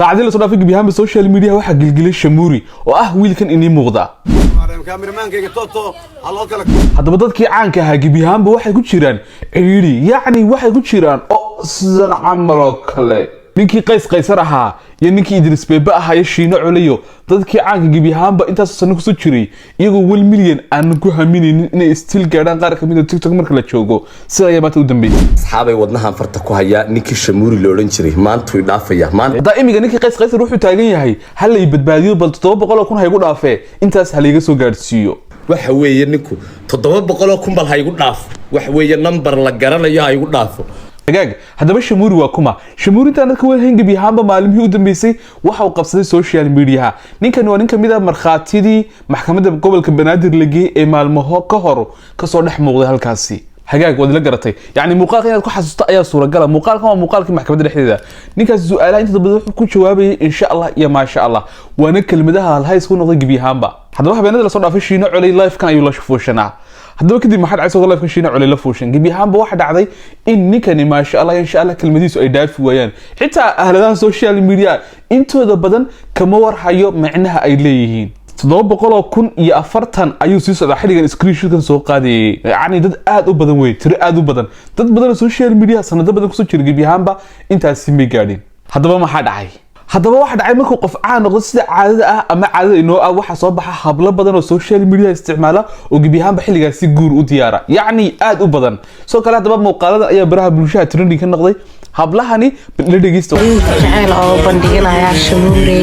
saacadii la soo dhaafay gebiyahanba social media waxa gilgilay Shamuuri oo ah wiilkan inii muuqda haddaba dadkii caanka ahaa gebiyahanba waxay ku jiraan ciriiri yacni waxay ku jiraan oo sidan camal kale ninkii qaysar ahaa iyo ninkii Idris Bebe ahaa iyo Shiino Culayo dadkii caanka gebiyahanba intaas sano ku soo jiray iyagoo 1 milyan aan ku haminaynin inay still gaadhaan qaar ka mid ah TikTok marka la joogo sida ay maanta u dambeeyay asxaabay wadnahan farta ku haya ninkii Shamuuri la oran jiray maanta way dhaafaya maanta daa'imiga ninkii qaysar wuxuu taagan yahay hal ay badbaadiyo bal 700,000 ha igu dhaafee intaas hal iga soo gaarsiiyo waxa weeye ninku 700,000 bal ha igu dhaafo waxa weeye number la garanayo ha igu dhaafo haddaba Shamuuri waa kuma Shamuuri inta dadka weyn gebiyahanba maalimihii u dambeysay waxa uu qabsaday social media ninkan waa nin kamid ah markhaatidii maxkamadda gobolka Banaadir lagay ee maalmaha ka hor ka soo dhex muuqday halkaasi wad la garatay yani muuqaalka inaad ku xasuusto ayaa suuragal muuqaalkan waa muuqaalkii maxkamadda dhexdeeda ninkaas su'aalaha inta badan wuxuu ku jawaabayay insha Allah iyo ma sha Allah waana kelmadaha halhays ku noqday gebiyahanba haddaba habeenada la soo dhaafay Shiino Culay live kan ayuu la fuushanaa haddaba kadib maxad cayso live kan Shiino Culay la fuushan gebiyahanba waxa dhacday in ninkani ma sha Allah kelmadiisu ay dhaafi waayaan xitaa ahladaha social media intooda badan kama warhayo macnaha ay leeyihiin 740 ayuu sii socdaa xiligan screenshotkan soo qaaday yani dad aad u badan way tiri aad u badan dad badan social media sanado badan ku soo jiray gebiyahanba intaas si may gaadhin haddaba waxa dhacay markuu qof caan noqdo sida caadada ah ama caadada inoo ah waxa soo baxa hablo badan oo social media isticmaala oo gebiyahanba xiligaasi guur u diyaara yani aad u badan soo kale haddaba muuqaalada ayaa baraha bulshada trending ka noqday hablahani la dhageysto jacayl oo bandhiganaya Shamuuri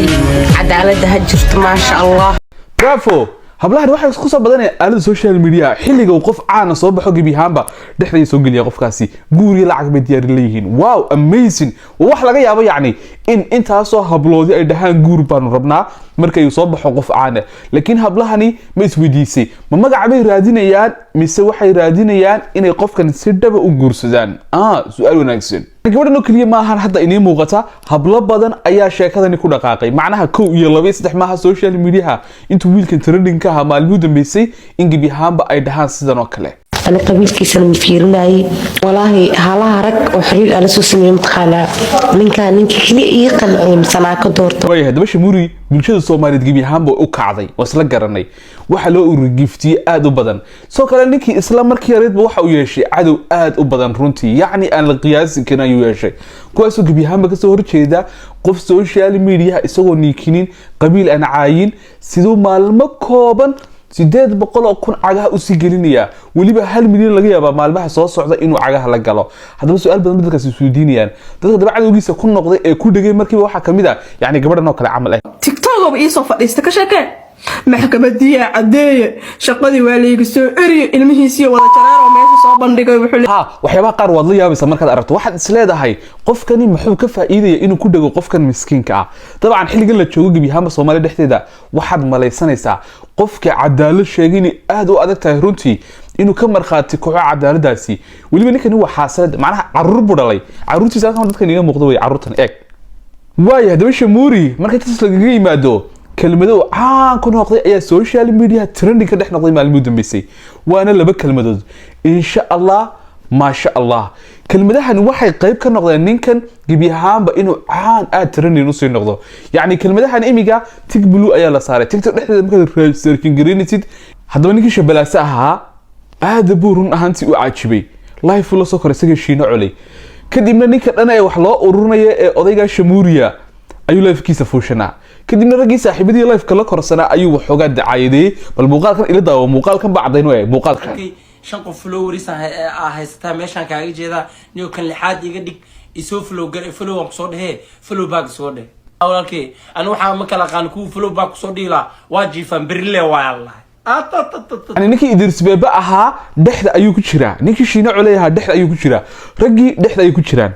cadaaladda ha jirto ma sha Allah bravo hablahan waxay isku soo badanay aalada social media xilliga uu qof caan soo baxo gebiyahanba dhexday soo galiya qofkaasi guur iyo lacag bay diyaar leeyihiin wow amazing wax laga yaabo yani in intaas oo habloodi ay dhahaan guur baan rabnaa markay soo baxo qof caan laakiin hablahani ma isweydiisay ma magac bay raadinayaan mise waxay raadinayaan inay qofkan si dhaba u guursadaan su'aal wanaagsan gabadhan kaliya ma ahan hadda inay muuqata hablo badan ayaa sheekadani ku dhaqaaqay macnaha 1 iyo 2 iyo 3 maaha social media intuu wiilkan trending ka ahaa maalmo dambeysay in gebiyahanba ay dhahaan sidan oo kale أنا قبيل كيسان مفيرناي والله هلا رك وحرير على سوس المتخانة من كان كلي يقنع مسنا كدورت ويا هذا Shamuuri bulshada Soomaaliyeed gebiyahanba u kacday wasla garanay waxa loo urugiftii aad u badan soo kale ninkii isla markii yareedba waxa uu yeeshay cadow aad u badan runtii yani aan la qiyaasi karin ayuu yeeshay kuwaas oo gebiyahanba ka soo horjeeda qof social media isagoo ninkinin qabiil aan caayin sidoo maalmo kooban 800,000 cagaha u sii gelinaya waliba 1 milyan laga yaabaa maalmaha soo socda inuu cagaha la galo haddaba su'aal badan dadkaas isku diinayaan dadka dabacadoogiisa ku noqday ee ku dhagay markiiba waxa kamid ah yani gabadhan oo kale camal ah TikTok oo ii soo fadhiista ka sheekay maxkamadii cadeeye shaqadii waa leeyga soo eri ilmihiisii wada jaraan oo meesha soo bandhigay wuxuu waxyaabo qaar waad la yaabaysaa markaad aragto waxaad isleedahay qofkani muxuu ka faa'iideeyay inuu ku dhago qofkan miskiinka ah dabcan xilligan la joogo gebiyahanba Soomaaliya dhexdeeda waxaad malaysanaysaa qofka cadaalad sheegay aad u adag tahay runtii inuu ka marxaati ku cadaaladaasi waliba ninkani waa xaasalad macnaha carruur budhalay carruurtiisa halkan dadka inaga muuqdo way carruurtan eeg waaya haddaba Shamuuri markay taas laga yimaado kelmado caan ku noqday ayaa social media trending ka dhex noqday maalmo dambeysay waana laba kelmadood insha Allah ma sha Allah kelmadahan waxay qayb ka noqdeen ninkan gebiyahanba inuu caan aad trending u soo noqdo yani kelmadahan imiga TikTok ayaa la saaray TikTok dhexdeeda marka searching gareenaysid haddaba ninkii shabalaasa ahaa aad buu run ahaantii u caajibay live la soo koray isaga Shiino Culay kadibna ninka dhan ay wax loo ururinayo ee odayga Shamuuri ayuu live-kiisa fuushanaa kadibna ragii saaxiibadii live-ka la korsanaa ayuu waxoogaa dacaayaday bal muuqaalkan ila daawo muuqaalkan ba cadayn way muuqaalkan 5 followers haystaa meeshan kaaga jeeda niyo kan lixaad iga dhig isoo follow aan soo dhahe follow back soo dhahe awalkii anu waxa ma kala qaan ku follow back soo dhila waajifan birle waa Allah ani ninkii Idris Bebe ahaa dhexda ayuu ku jiraa ninkii Shiino Culay ahaa dhexda ayuu ku jiraa ragii dhexda ayuu ku jiraan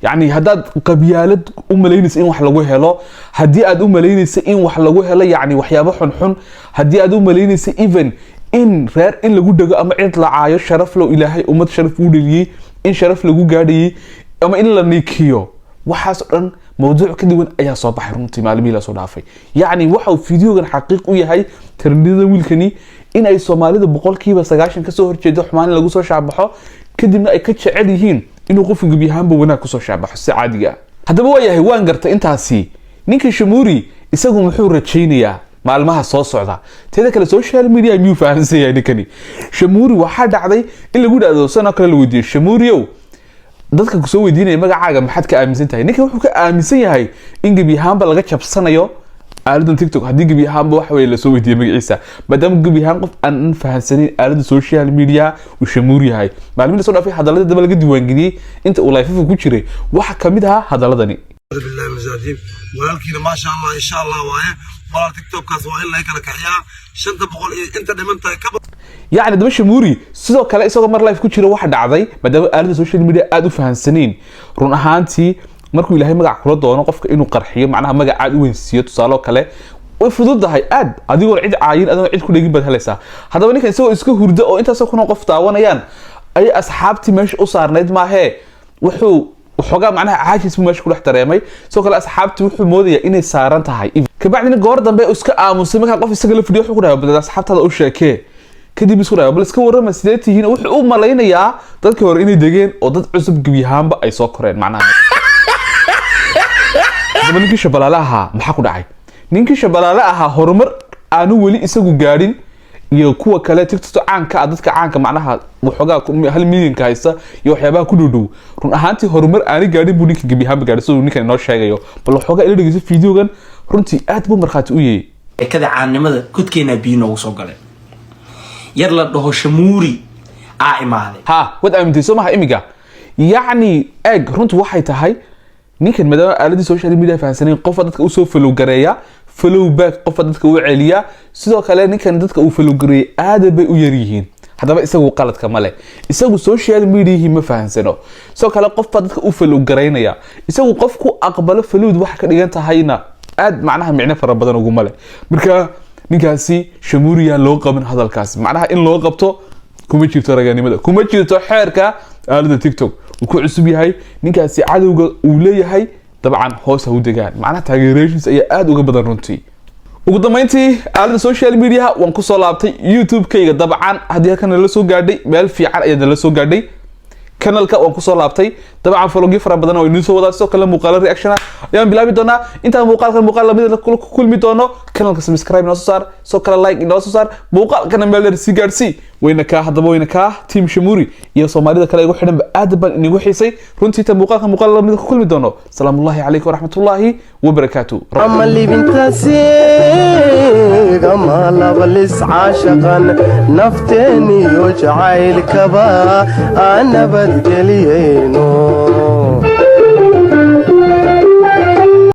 يعني هداد قبيالد أملينيس إن وح لجوه لا هدي أد أملينيس إن وح لجوه لا يعني وحيابه حن هدي أد أملينيس إيفن إن غير إن لجود دقة أما إنت لعايش شرف له إلهي أمد شرف ودلي إن شرف لجود جادي أما إن لنيكيو وحاسن موضوع كده وين أي صباح رمتي معلمي لا صدافي يعني وحو فيديو كان حقيقي هاي ترنديده ويلكني إن أي صومالي ده بقول كي بس عشان كسر كده حمان لجوه صار شعبها كده أي كتش عاديين إنه قف gebiyahanba wanaag ku soo shaabaxo si caadiga hadaba waa yahay waan gartay intaasi ninka shamuuri isagu muxuu rajaynayaa maalmaha soo socda teeda kale social media miyuu fahansan yahay ninkani shamuuri waxaa dhacday in lagu dhahdo sanoo kale la weydiiyo shamuuriyow dadka ku soo weydiinaya magacaaga maxaad ka aaminsan tahay ninkan wuxuu ka aaminsan yahay in gebi ahaanba laga jabsanayo aaladdan tiktok haddii gebi ahaanba waxa weeye lasoo weydiiyey magaciisa maadaama gebi ahaan qof aan fahansanin aaladda social media uu shamuur yahay maalmihi lasoo dhaafay hadallada daba laga diiwaangeliyey inta uu live ku jiray waxa ka mid ahaa hadalladani بالله مزاجين ولكن ما شاء الله ان شاء الله وايه ولا تيك توك كاس والا هيك كحيا شنت بقول انت دمنت كبر يعني دaba shamuuri sidoo kale isagoo mar live ku jira waxa dhacday maadaama aaladda social media aad u fahansaneen run ahaantii markuu ilaahay magac kula doono qofka inuu qarxiyo macnaha magac aad u weynsiiyo tusaale kale way fududahay aad adigoo cid caayin adoo cid ku dhigin bad helaysaa haddaba ninkan isagoo iska hurdo oo intaas kuna qof daawanayaan ay asxaabtii meesha u saarneyd maahe wuxuu وحوجا معناها عاجز مش كل احترامي سو كلا أصحابتي وحول مودية إني سارنتها هاي كبعدين جوردن بقى أسكا مسلمك قف يسجل فيديو حقولها بدل أصحابتها هذا أشياء كدي بسرعة بس كورة مسدتي هنا وحقوق ملايين يا تذكر إني دقين وضد عصب جبيهام بقى يسكرين معناها لما نيجي شبالها محكو داعي نيجي شبالها هرمر أنا ولي إسقو جارين iyo kuwa kale TikTok caanka dadka caanka macnaha waxoogaa 1 milyan ka haysta iyo waxyaabaha ku dhow run ahaantii horumar aan gaadhin buu ninka gabi ahaan gaadhay soo ninkan noo sheegayo bal waxoogaa ila dhigayso fiidiyogan runtii aad buu marxaati u yahay kada caanimada kudkeena biino ugu soo galay yar la dhaho shamuuri imaaday ha wad aamintii Soomaha imiga yani eeg runtii waxay tahay ninkan madama aaladii social media fahansaneen qof dadka u soo follow gareeya follow back qof dadka u celiya sidoo kale ninkan dadka uu follow gareey aad bay u yar yihiin hadaba isagu qaladka male isagu social media ma fahansano sidoo kale qof dadka u follow gareynaya isagu qofku aqbalo follow wax ka dhigan tahayna aad macnaha micno fara badan ugu male marka ninkaasi shamuuriya loo qaban hadalkaas macnaha in loo qabto kuma jirto raganimada kuma jirto xeerka aaladda TikTok uu ku cusub yahay ninkaasi cadawga uu leeyahay طبعا هوس هو دغان معناها تاgeerations ayaa aad uga badan runtii ugu dambeyntii aaladda social media waan ku soo laabtay YouTube kayga dabcan hadii halkan la soo gaadhay meel fiican ayaa la soo gaadhay kanalka waan ku soo laabtay dabcan follow fara badan oo inoo soo wada soo kala muuqaal reaction ayaan bilaabi doonaa inta muuqaal lamid ku kulmi doono kanalka subscribe noo soo saar soo kala like noo soo saar muuqaalkana meel si gaarsi wayna ka team shamuuri iyo Soomaalida kale ugu xidhan aad baan inigu xiisay runtii ta muuqaal lamid ku kulmi doono salaamullaahi calaykum waraxmatullaahi wabarakaatuh amali bintaasi gama lablis caashaqan nafteeni iyo jacaylkaba anabad geliyeyno